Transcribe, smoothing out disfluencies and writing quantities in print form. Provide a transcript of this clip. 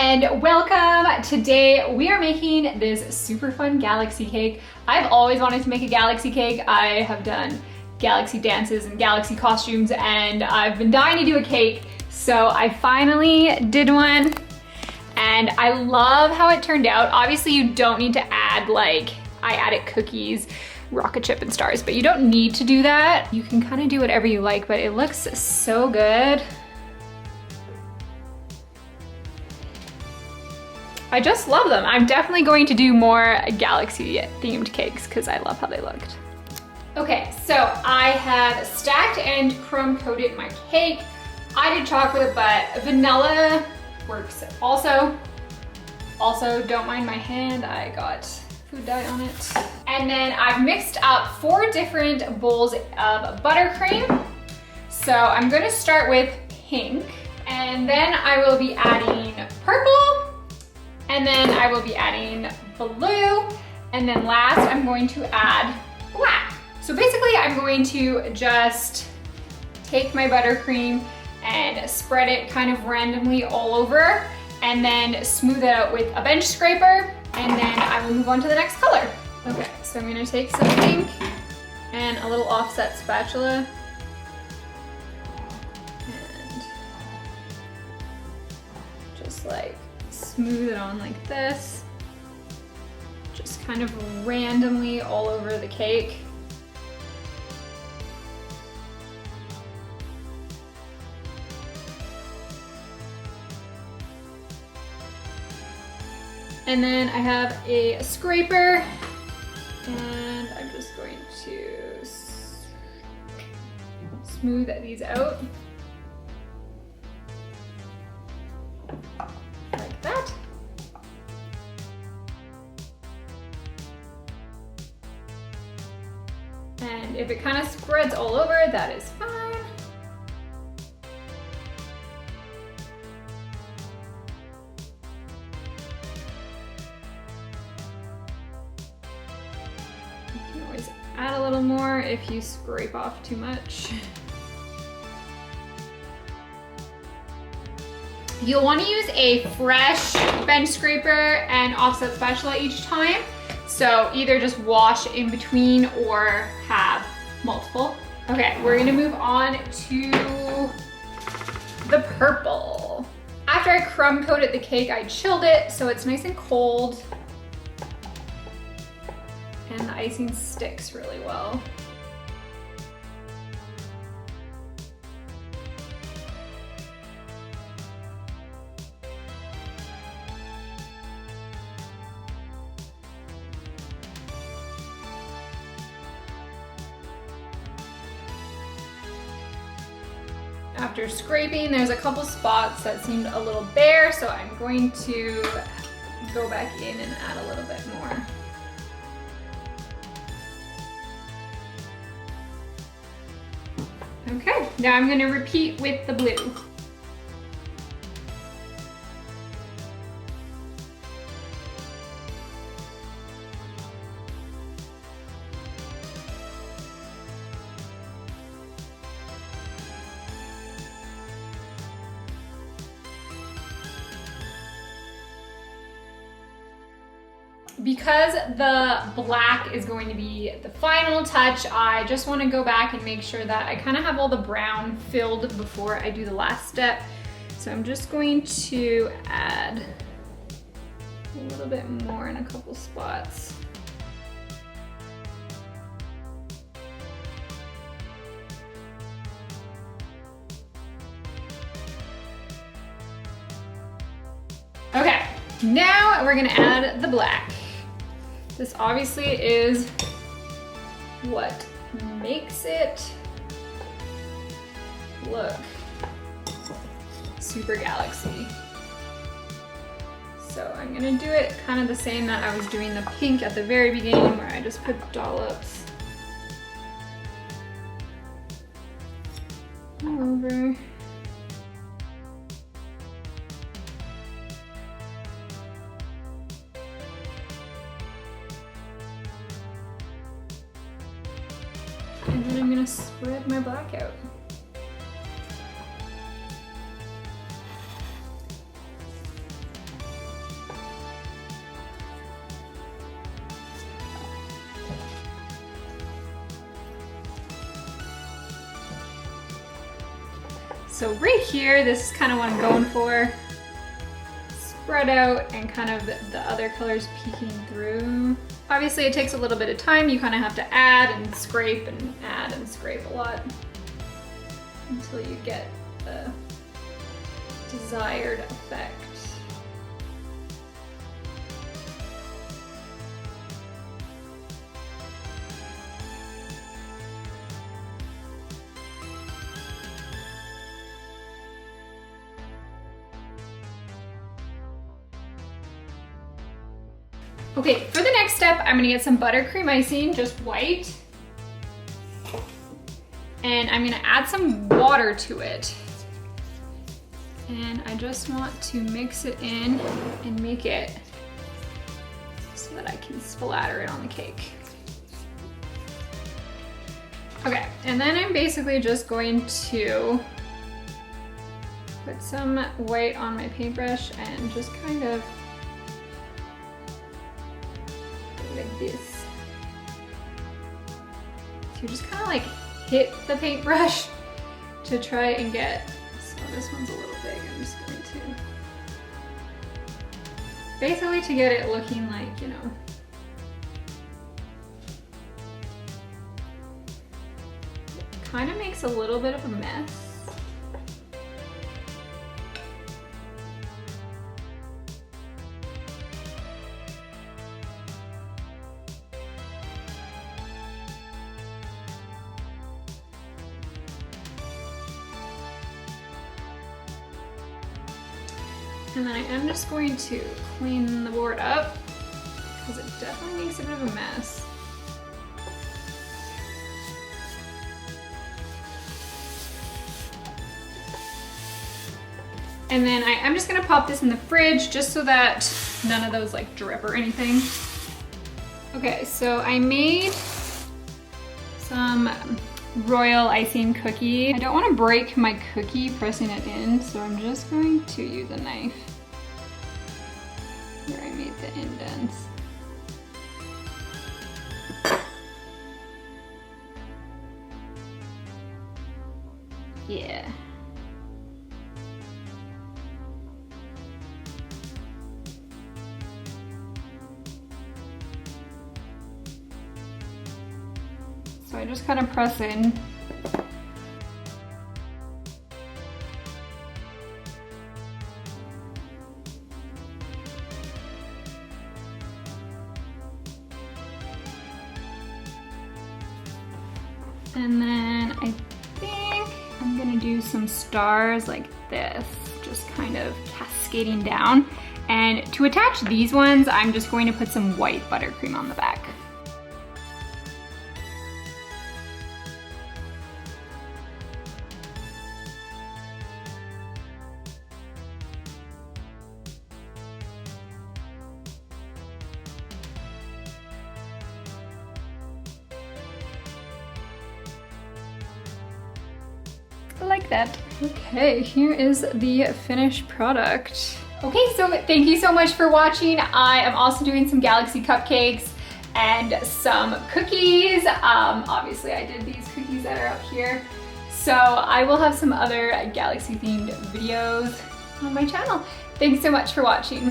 and welcome. Today we are making this super fun galaxy cake. I've always wanted to make a galaxy cake. I have done galaxy dances and galaxy costumes and I've been dying to do a cake. So I finally did one and I love how it turned out. Obviously you don't need to add I added cookies, rocket chip and stars, but you don't need to do that. You can kind of do whatever you like, but it looks so good. I just love them. I'm definitely going to do more galaxy themed cakes because I love how they looked. Okay, so I have stacked and crumb coated my cake. I did chocolate, but vanilla works also. Also, don't mind my hand, I got food dye on it. And then I've mixed up 4 different bowls of buttercream. So I'm gonna start with pink, and then I will be adding purple, and then I will be adding blue, and then last I'm going to add black. So basically I'm going to just take my buttercream and spread it kind of randomly all over, and then smooth it out with a bench scraper, and then I will move on to the next color. Okay, so I'm gonna take some pink and a little offset spatula and just smooth it on like this. Just kind of randomly all over the cake. And then I have a scraper and I'm just going to smooth these out like that. And if it kind of spreads all over, that is fine. Add a little more if you scrape off too much. You'll want to use a fresh bench scraper and offset spatula each time. So either just wash in between or have multiple. Okay, we're gonna move on to the purple. After I crumb coated the cake, I chilled it so it's nice and cold. And the icing sticks really well. After scraping, there's a couple spots that seemed a little bare, so I'm going to go back in and add a little bit more. Okay, now I'm gonna repeat with the blue. Because the black is going to be the final touch, I just want to go back and make sure that I kind of have all the brown filled before I do the last step. So I'm just going to add a little bit more in a couple spots. Okay, now we're gonna add the black. This obviously is what makes it look super galaxy. So I'm gonna do it kind of the same that I was doing the pink at the very beginning, where I just put dollops all over. And then I'm gonna spread my black out. So right here, this is kind of what I'm going for. Spread out and kind of the other colors peeking through. Obviously it takes a little bit of time. You kind of have to add and scrape and add and scrape a lot until you get the desired effect. Okay, for the next step, I'm gonna get some buttercream icing, just white. And I'm gonna add some water to it. And I just want to mix it in and make it so that I can splatter it on the cake. Okay, and then I'm basically just going to put some white on my paintbrush and just kind of like this. So you just kind of like hit the paintbrush to try and get, so this one's a little big, I'm just going to, basically to get it looking like, you know, it kind of makes a little bit of a mess. And then I am just going to clean the board up because it definitely makes a bit of a mess. And then I'm just gonna pop this in the fridge just so that none of those like drip or anything. Okay, so I made some royal icing cookie. I don't want to break my cookie pressing it in, so I'm just going to use a knife where I made the indents. Yeah. So I just kind of press in. And then I think I'm gonna do some stars like this, just kind of cascading down. And to attach these ones, I'm just going to put some white buttercream on the back. Like that. Okay, here is the finished product. Okay, so thank you so much for watching. I am also doing some Galaxy cupcakes and some cookies. Obviously I did these cookies that are up here. So I will have some other Galaxy themed videos on my channel. Thanks so much for watching.